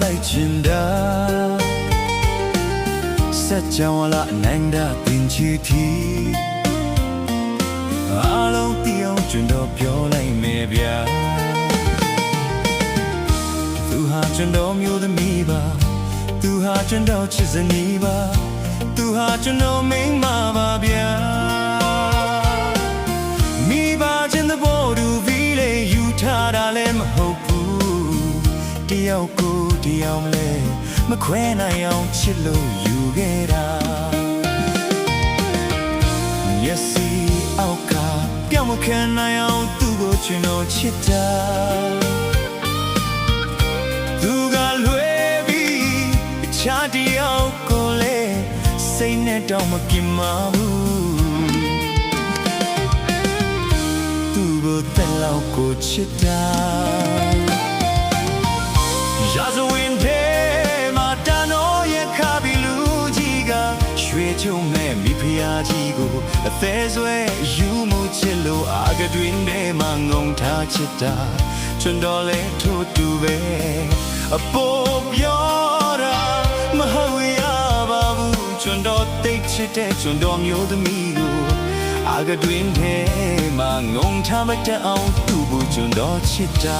လိုက်ချင်တာစက်ကြောင်လာနိုင်တာတင်ချီတီအားလုံးတည်အောင်ကျွန်တော်ပြောလိုက်မယ်ဗျာသူဟာကျွန်တော်မျိုးသမီးပါသူဟာကျွန်တော်ချစ်စနီးပါသူဟာကျွန်တော်မိန်းမပါဗျာမိဘချင်းသဘောတူပြီးလေယူထားတာလည်းမဟုတ်ဘူးတယောက်ကိုတယောက်လဲမခွဲနိုင်အောင်ချစ်လို့ယူခဲ့တာမျက်စိအောက်ကပြောင်းမခံနိုင်အောင်သူ့ကိုကျွန်တော်ချစ်တာသူကလွဲပြီးအခြားတယောက်ကိုလေစိတ်နဲ့တော့မပြင်းမဘူးသူ့ကိုတဲ့လောက်ကိုချစ်တာရာဇဝင်ထဲမှာတန်တော်ရဲ့ခါပြီးလူကြီးကရွှေချုံမဲ့မိဖုရားကြီးကိုအသေးဆွဲယူမှုချစ်လို့အာကတွင်ထဲမှာငုံထားချစ်တာကျွန်တော်လဲထိုးတူပဲအပေါ်ပြောတာမဟုတ်ရပါဘူးကျွန်တော်သိချစ်တဲ့ကျွန်တော်မျိုးသမီးကိုအာကတွင်ထဲမှာငုံထားမတတ်အောင်သူ့ကိုကျွန်တော်ချစ်တာ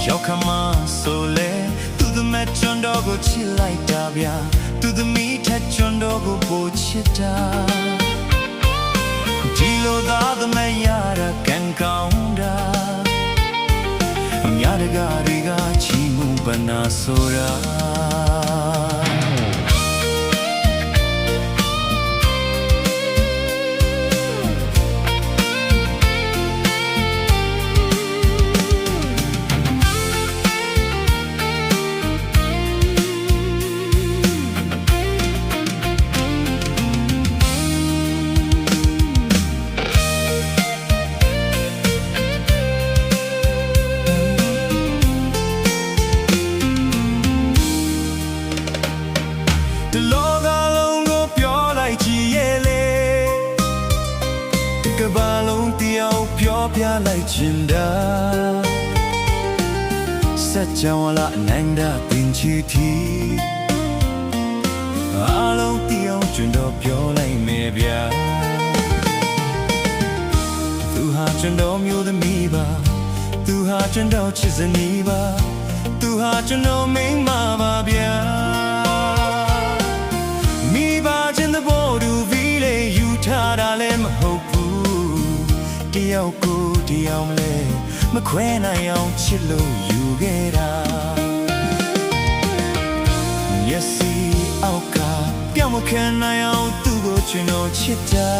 ရောက်ခမဆိုလေသူ့သမက်ကျွန်တော်ကိုချစ်လိုက်တာဗျာသူ့သမီးထက်ကျွန်တော်ကိုပိုချစ်တာဒီလိုသာသမက်ရတာကံကောင်းတာအများတကားတွေကချီးမူပနာဆိုတာလောကလုံးကိုပြောလိုက်ကြည့်ရဲ့လေကဘာလုံးတယောက်ပြောပြလိုက်ချင်တာစက်ကြောင်လာနိုင်တာတင်ချီတီအားလုံးတယောက်ကျွန်တော်ပြောလိုက်မယ်ဗျာသူဟာကျွန်တော်မျိုးသမီးပါသူဟာကျွန်တော်ချစ်စနီးပါသူဟာကျွန်တော်မိန်းမပါဗျာထားတာလည်းမဟုတ်ဘူးတယောက်ကိုတယောက်လဲမခွဲနိုင်အောင်ချစ်လို့ယူခဲ့တာမျက်စိအောက်ကပြောင်းမခံနိုင်အောင်သူ့ကိုကျွန်တော်ချစ်တာ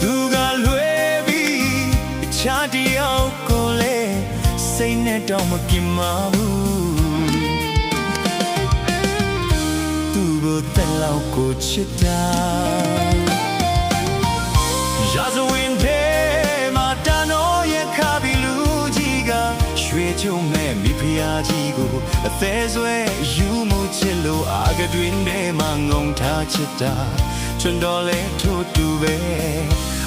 သူကလွဲပြီးအခြားတယောက်ကိုလေစိတ်နဲ့တော့မပြင်းမဘူးတဲ့လောက်ကိုချစ်တာရာဇဝင်ထဲမှာတန်တော်ရဲ့ခါပြီးလူကြီးကရွှေချုံမဲ့မိဖုရားကြီးကိုအသေးဆွဲယူမှုချစ်လို့အာကတွင်ထဲမှာငုံထားချစ်တာကျွန်တော်လဲထိုးတူပဲ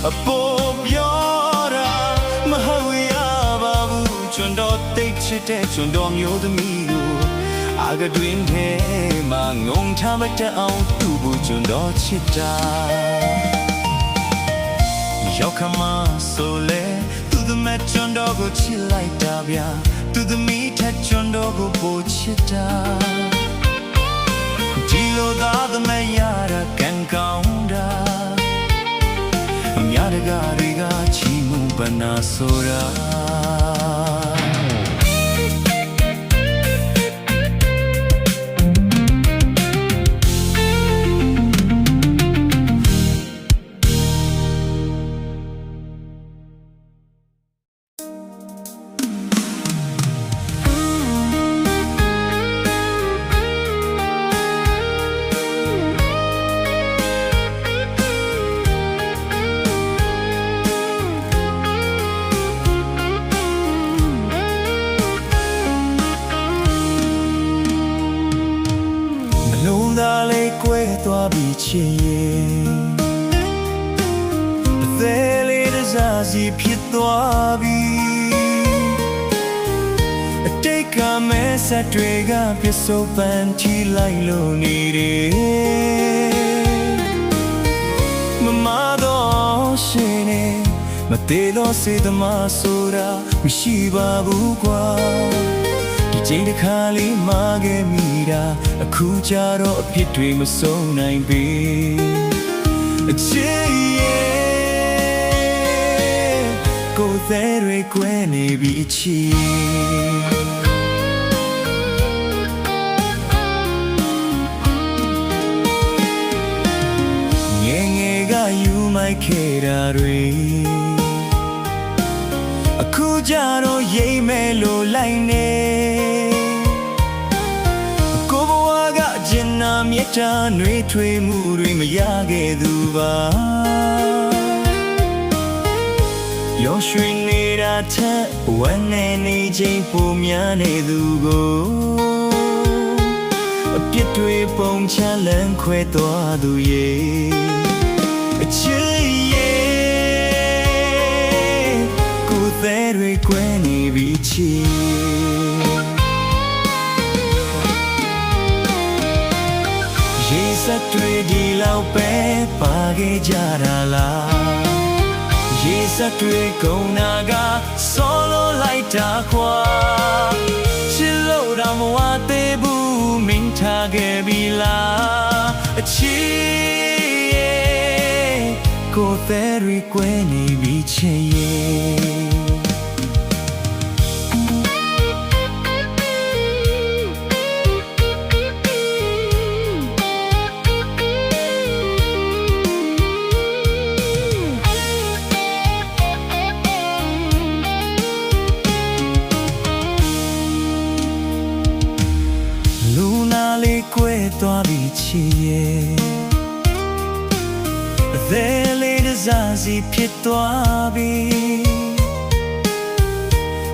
အပေါ်ပြောတာမဟုတ်ရပါဘူးကျွန်တော်သိချစ်တဲ့ကျွန်တော်မျိုးသမီးကိုအာကတွင်ထဲမှာငုံထားမတတ်အောင်သူ့ကိုကျွန်တော်ချစ်တာရောက်ခမဆိုလေသူ့သမက်ကျွန်တော်ကိုချစ်လိုက်တာဗျာသူ့သမီးထက်ကျွန်တော်ကိုပိုချစ်တာဒီလိုသာသမက်ရတာကံကောင်းတာအများတကားတွေကချီးမူပနာဆိုတာသွားပြီးချင်ရင်အသေးလေးတစားစီဖြစ်သွားပြီ ဆက်တွေကပြစ္ဆုတ်ပန်ချီလိုက်လို့နေတယ်မမတော့ရှင်နေမသေးတော့စေသမားဆိုတာမရှိပါဘူးကွာဒီချိန်တစ်ခါလေးမှာခဲ့မိတာအခုကြတော့အဖြစ်တွေမဆုံးနိုင်ပေအချစ်ရဲ့ကိုယ်သေးတွေကွဲနေပြီအချစ်မိုက်ခဲ့တာတွေအခုကြတော့ရိမ်မဲ့လို့လိုက်နေကိုဘဝကကျင်နာမြတ်တာနှွေးထွေးမှုတွေမရခဲ့သူပါရောရွှင်နေတာထက်ဝမ်းနေနေချိန်ပုံများနေသူကိုအပြစ်တွေပုံချလန်းခွဲသွားသူရဲ့အချစ်ရဲ့ကိုယ်သေးတွေကွဲနေပြီချစ်ရေစက်တွေဒီလောက်ပဲပါခဲ့ကြတာလားရေစက်တွေကုန်နာကဆောလို့လိုက်တာခွာချစ်လို့တော့မဝသေးဘူးမင်းထားခဲ့ပြီလားအချစ်ကိုယ်သေးတွေကွဲနေပြီချစ်ရဲ့လူနာလေးကွဲသွားပြီချစ်ရဲ့There lay zaziဖြစ်သွားပြီ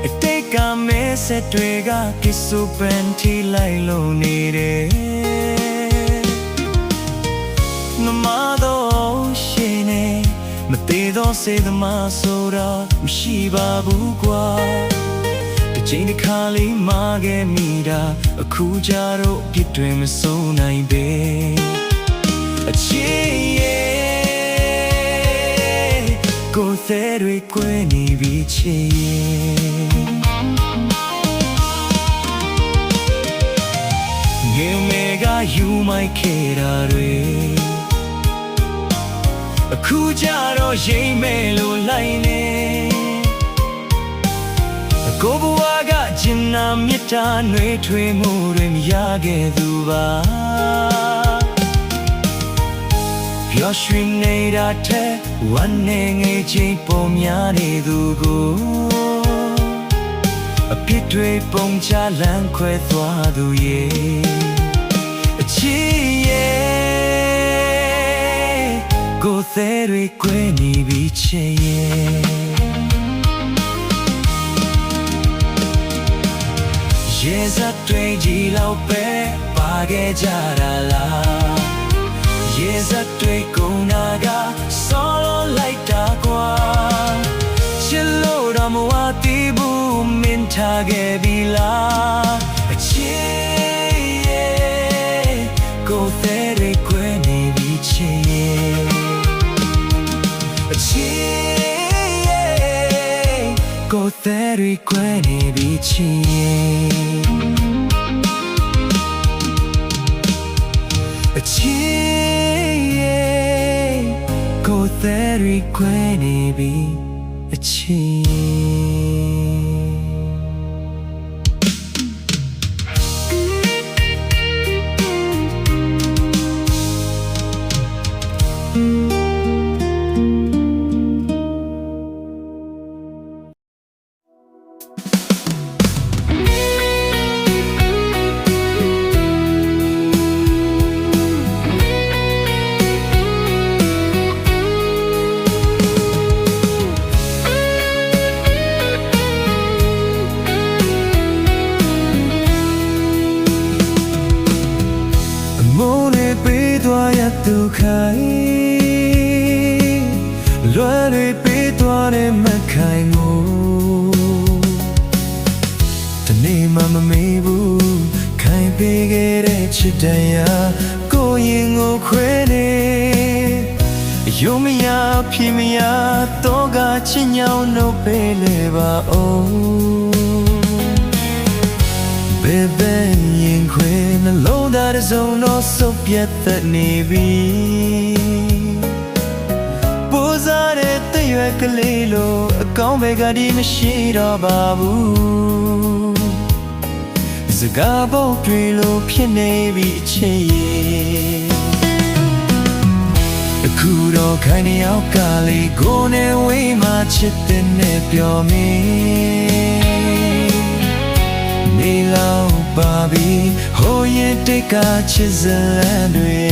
အတိတ်ကမဲဆက်တွေကကစ်စုပန်တီလိုက်လို့နေတယ်မမတော့ရှင်နေမသေးတော့စေသမားဆိုတာမရှိပါဘူးကွာတစ်ချိန်တစ်ခါလေးမှာခဲ့မိတာအခုကြတော့ပြစ်တွေမဆုံးနိုင်ပေအချစ်ရဲ့ကိုယ်သေးတွေကွဲနေပြီချစ်ရဲ့ငယ်မေကယူမိုက်ခဲ့တာတွေအခုကြတော့ရိမ်မဲ့လို့လိုက်နေကိုဘဝကကျင်နာမြတ်တာနှွေးထွေးမှုတွေမရခဲ့သူပါရောရွှင်နေတာတဲ့ဝမ်းနေငယ်ချင်းပုံများနေသူကိုအပြစ်တွေပုံချလန်းခွဲသွားသူရဲ့အချစ်ရဲ့ကိုယ်သေးတွေကွဲနေပြီချစ်ရဲ့ရေစက်တွေကြီးလောက်ပဲပါခဲ့ကြတာလားရေစက်တွေကုန်နာကဆောလို့လိုက်တာကွာချစ်လို့တော့မဝသေးဘူးမင်းထားခဲ့ပြီလားအချစ်ရဲ့ကိုယ်သေးတွေကွဲနေပြီချစ်ရဲ့အချစ်ရဲ့ကိုယ်သေးတွေကွဲနေပြီချစ်ရဲ့အချစ်ရဲ့ကိုယ်သေးတွေကွဲနေပြီအချသူခိုင်လွယ်တွေပေးသွားတဲ့မခိုင်ကိုတနေ့မှမမေ့ဘူး ပေးခဲ့တဲ့ချစ်တရားကိုရင်ကိုခွဲနေယုံမရဖြစ်မရတော့ကချစ်ညောင်းနှုတ်ပေးလေပါအောင်ဘယ်ဘယ်ရင်ခွဲနှလုံးသားတစ်စုံတော့စုပ်ပြတ်သက်နေပြီပိုးစားတဲ့တရွက်ကလေးလိုအကောင်းဘက်ကဒီမရှိတော့ပါဘူးစကားပေါက်တွေလိုဖြစ်နေပြီအချစ်ရဲ့အခုတော့ခိုင်နေရောက်ကလေးကိုနဲ့ဝေးမှချစ်တဲ့နဲ့ပြောမင်းနေလောက်ပါပြီဟိုရင်တိတ်ကချစ်စလန်တွေ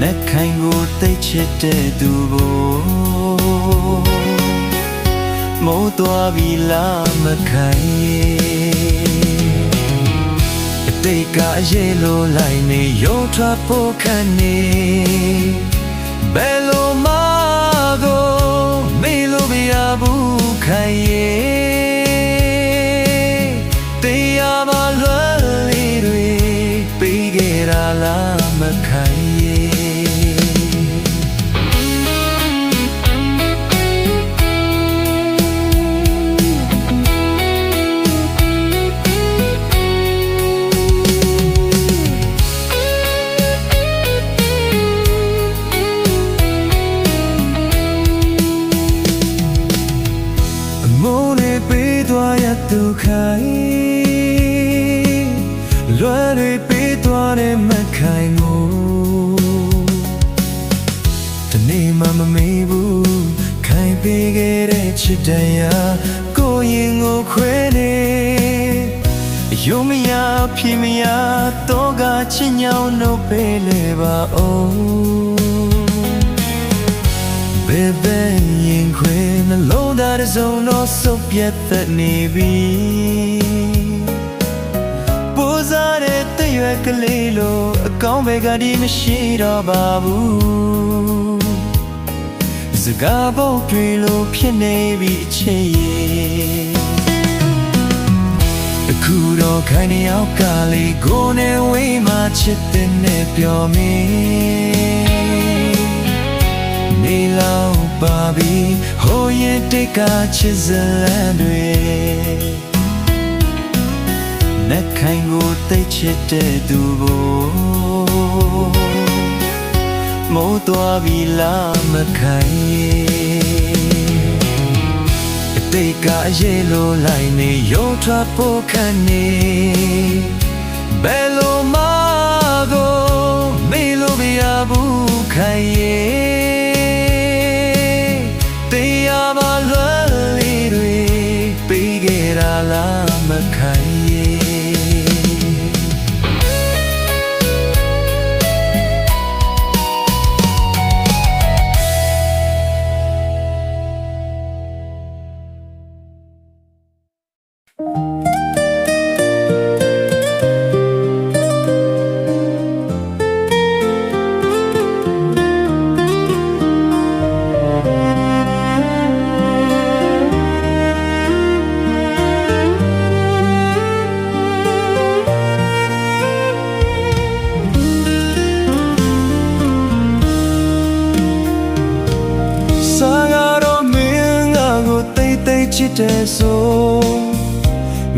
နဲ့ခိုင်ကိုတိတ်ချစ်တဲ့သူကိုမိုးသွားပြီလားမခိုင်အတိတ်ကရေလိုလိုက်နေရုံထွက်ဖို့ခန့်နေဘယ်လိုမှကိုမေးလို့မရဘူးခိုင်တရားမလွယ်လေးတွေပေးခဲ့တာလားမခိုင်သူခိုင်လွယ်တွေပေးသွားတဲ့မခိုင်ကိုတနေ့မှမမေ့ဘူးခိုင်ပေးခဲ့တဲ့ချစ်တရားကိုရင်ကိုခွဲနေယုံမရဖြစ်မရတော့ကချစ်ညောင်းနှုတ်ပေးလေပါအောင်ဘယ်ဘယ်ရင်ခွဲနှလုံးသားတစ်စုံတော့စုပ်ပြတ်သက်နေပြီပိုးစားတဲ့တရွက်ကလေးလိုအကောင်းဘက်ကဒီမရှိတော့ပါဘူးစကားပေါက်တွေလိုဖြစ်နေပြီအချစ်ရဲ့အခုတော့ခိုင်နေရောက်ကလေးကိုနဲ့ဝေးမှချစ်တဲ့နဲ့ပြောမင်းနေလောက်ပါပြီဟိုရင်တိတ်ကချစ်စလန်တွေနဲ့ခိုင်ကိုတိတ်ချစ်တဲ့သူကိုမိုးသွားပြီလားမခိုင်အတိတ်ကရေလိုလိုက်နေရုံထွက်ဖို့ခန့်နေဘယ်လိုမှကိုမေးလို့မရဘူးခိုင်တရားမလွယ်လေးတွေပေးခဲ့တာလားမခိုင်ချစ်တဲ့ဆို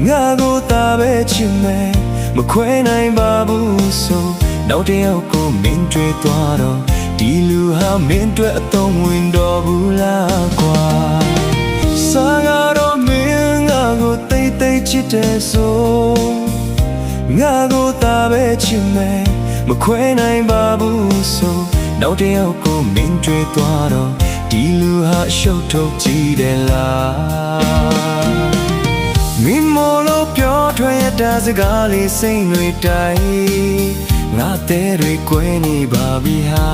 ငါကိုသာပဲချစ်မယ်မခွဲနိုင်ပါဘူးဆိုနောက်တစ်ယောက်ကိုမင်းတွေ့သွားတော့ဒီလူဟာမင်းတွေ့အသုံးဝင်တော့ဘူးလားကွာစားကတော့မင်းငါကိုတိတ်တိတ်ချစ်တဲ့ဆိုငါကိုသာပဲချစ်မယ်မခွဲနိုင်ပါဘူးဆိုနောက်တစ်ယောက်ကိုမင်းတွေ့သွားတော့ဒီလူဟာရှုပ်ထုတ်ကြည့်တယ်လားမင်းမလို့ပြောထွက်ရတဲ့စကားလေးစိတ်တွေတိုင်းငါတဲ့တွေကွဲနေပါပြီဟာ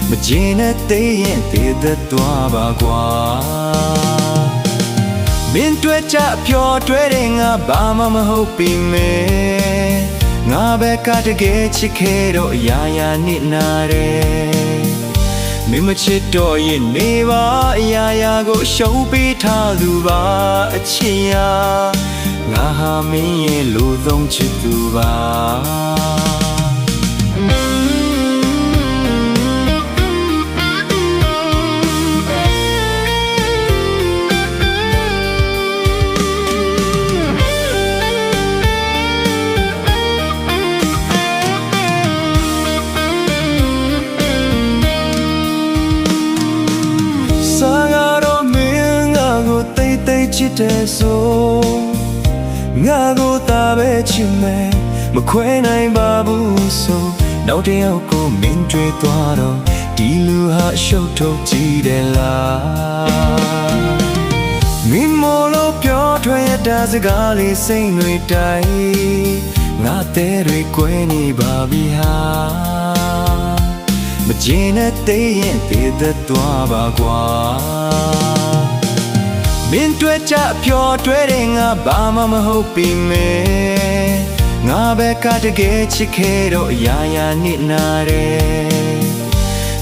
မကျင်တဲ့သေးရင်သေးသက်သွားပါကွာမင်းတွေ့ကြပြောတွေ့တဲ့ငါဘာမှမဟုတ်ပြီမဲငါဘက်ကတကယ်ချစ်ခဲ့တော့အရာရာနစ်နာတယ် မင်းမချစ်တော့ရင်နေပါအရာရာကိုရှုံးပေးထားသူပါအချစ်ရာငါဟာမင်းရဲ့လူဆုံးချစ်သူပါချစ်တဲ့ဆိုငါကိုသာပဲချစ်မယ်မခွဲနိုင်ပါဘူးဆိုနောက်တစ်ယောက်ကိုမင်းတွေ့သွားတော့ဒီလူဟာရှုပ်ထုတ်ကြည့်တယ်လားမင်းမလို့ပြောထွက်ရတဲ့စကားလေးစိတ်တွေတိုင်းငါတဲ့တွေကွဲနေပါပြီဟာမကျင်တဲ့တဲ့ရင်သေးသက်သွားပါကွာမင်းတွေ့ကြဖြောတွေ့တဲ့ငါဘာမှမဟုတ်ပြီမေငါပဲကတကယ်ချစ်ခဲ့တော့အရာရာနစ်နာတယ်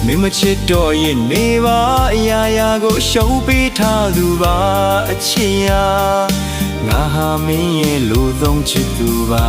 မင်းမချစ်တော့ရင်နေပါအရာရာကိုရှုံးပေးထားသူပါအချစ်ရာငါဟာမင်းရဲ့လူဆုံးချစ်သူပါ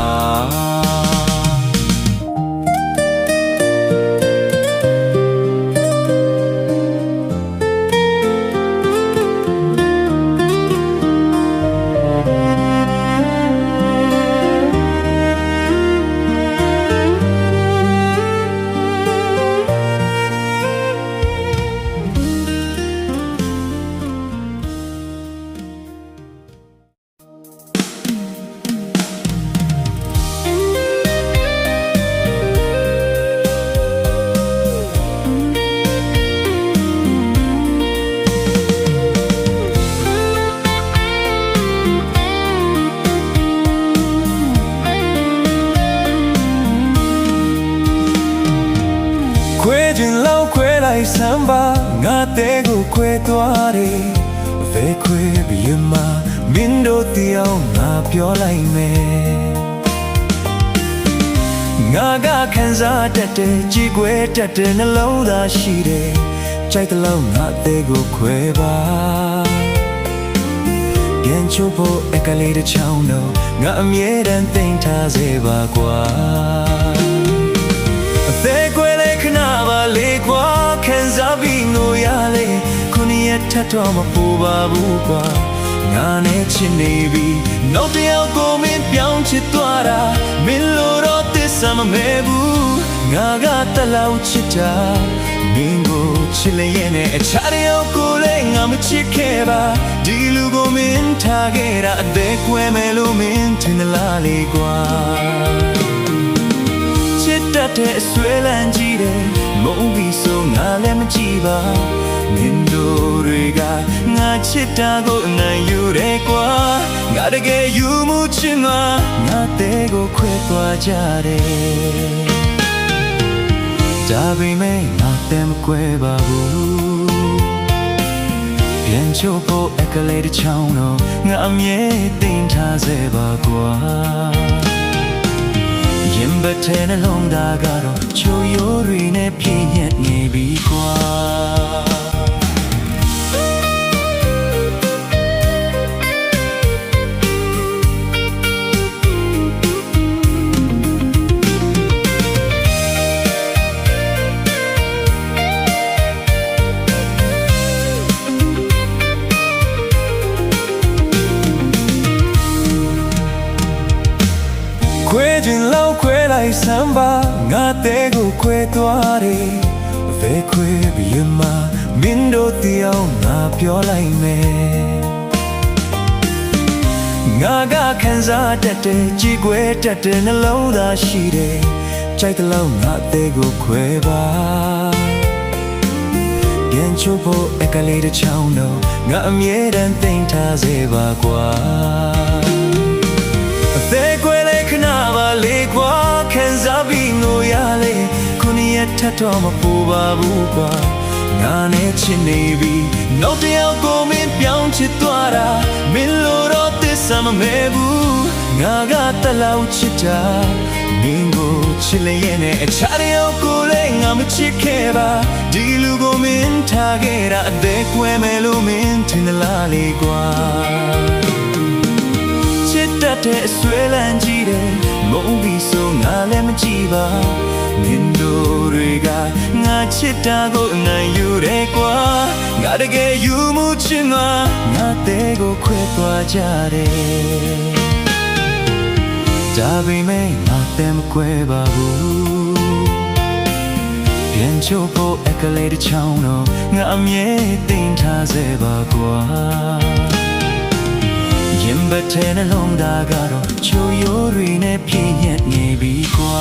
စမ်းပါငါတဲ့ကိုခွဲသွားတယ်ဘယ်ခွဲပြီးမှမင်းတို့တရားငါပြောလိုက်မယ်ငါကခံစားတတ်တယ်ကြည်ခွဲတတ်တယ်နှလုံးသားရှိတယ်ကြိုက်တဲ့လောက်ငါတဲ့ကိုခွဲပါပြန်ချိုးဖို့အကလေးတစ်ချောင်းတော့ငါအမြဲတမ်းသိမ်းထားစေပါကွာအသေးခွဲလေးခဏပါလေကွာခံစားပြီးငိုရလေခုနှစ်ရက်ထပ်တော့မပူပါဘူးကွာငါနဲ့ချစ်နေပြီနောက်တစ်ယောက်ကိုမင်းပြောင်းချစ်သွားတာမင်းလို့တော့သစ္စာမမဲ့ဘူးငါကတလောက်ချစ်တာမင်းကိုချစ်လျက်နဲ့အခြားတစ်ယောက်ကိုလည်းငါမချစ်ခဲ့ပါဒီလူကိုမင်းထားခဲ့တာအသက်ကွယ်မယ်လို့မင်းထင်လားလေကွာချစ်တတ်တဲ့အဆွဲလန်းကြီးတယ်မုန်းပြီးဆိုငါလည်းမကြည့်ပါမင်းတို့တွေကငါချစ်တာကိုအနိုင်ယူတယ်ကွာငါတကယ်ယူမှုချင်ငါတဲ့ကိုခွဲသွားကြတယ်ဒါပေမဲ့ငါတဲ့မခွဲပါဘူးပြန်ချိုးဖို့အကလေးတစ်ချောင်းတော့ငါအမြဲသိမ်းထားစေပါကွာရင်ဘတ်ထဲနှလုံးသားကတော့ချိုရိုးတွေနဲ့ပြည့်ညက်နေပြီကွာခွဲခြင်းလောက်ခွဲလိုက်စမ်းပါငါတဲ့ကိုခွဲသွားတယ်ဘယ်ခွဲပြီးမှမင်းတို့တရားငါပြောလိုက်မယ်ငါကခံစားတတ်တယ်ကြည်ခွဲတတ်တယ်နှလုံးသားရှိတယ်ကြိုက်တဲ့လောက်ငါတဲ့ကိုခွဲပါပြန်ချိုးဖို့အကလေးတစ်ချောင်းတော့ငါအမြဲတမ်းသိမ်းထားစေပါကွာအသေးခွဲလေးခဏပါလေကွာခံစားပြီးငိုရလေခုနှစ်ရက်ထပ်တော့မပူပါဘူးကွာငါနဲ့ချစ်နေပြီနောက်တစ်ယောက်ကိုမင်းပြောင်းချစ်သွားတာမင်းလို့တော့သစ္စာမမဲ့ဘူးငါကတလောက်ချစ်တာ မင်းကိုချစ်လျက်နဲ့အခြားတယောက်ကိုလည်းငါမချစ်ခဲ့ပါဒီလူကိုမင်းထားခဲ့တာအသက်ကွယ်မယ်လို့မင်းထင်သလားလေကွာချစ်တတ်တဲ့အဆွဲလန်းကြီးတယ်မုန်းပြီးဆိုငါလည်းမကြည့်ပါမင်းတို့တွေကငါချစ်တာကိုအနိုင်ယူတယ်ကွာငါတကယ်ယူမှုချင်ငါတဲ့ကိုခွဲသွားကြတယ်ဒါပေမဲ့ငါတဲ့မခွဲပါဘူးပြန်ချိုးဖို့အကလေးတစ်ချောင်းတော့ငါအမြဲသိမ်းထားစေပါကွာရင်ဘတ်ထဲနှလုံးသားကတော့ချိုးရိုးတွေနဲ့ပြည့်ညက်နေပြီကွာ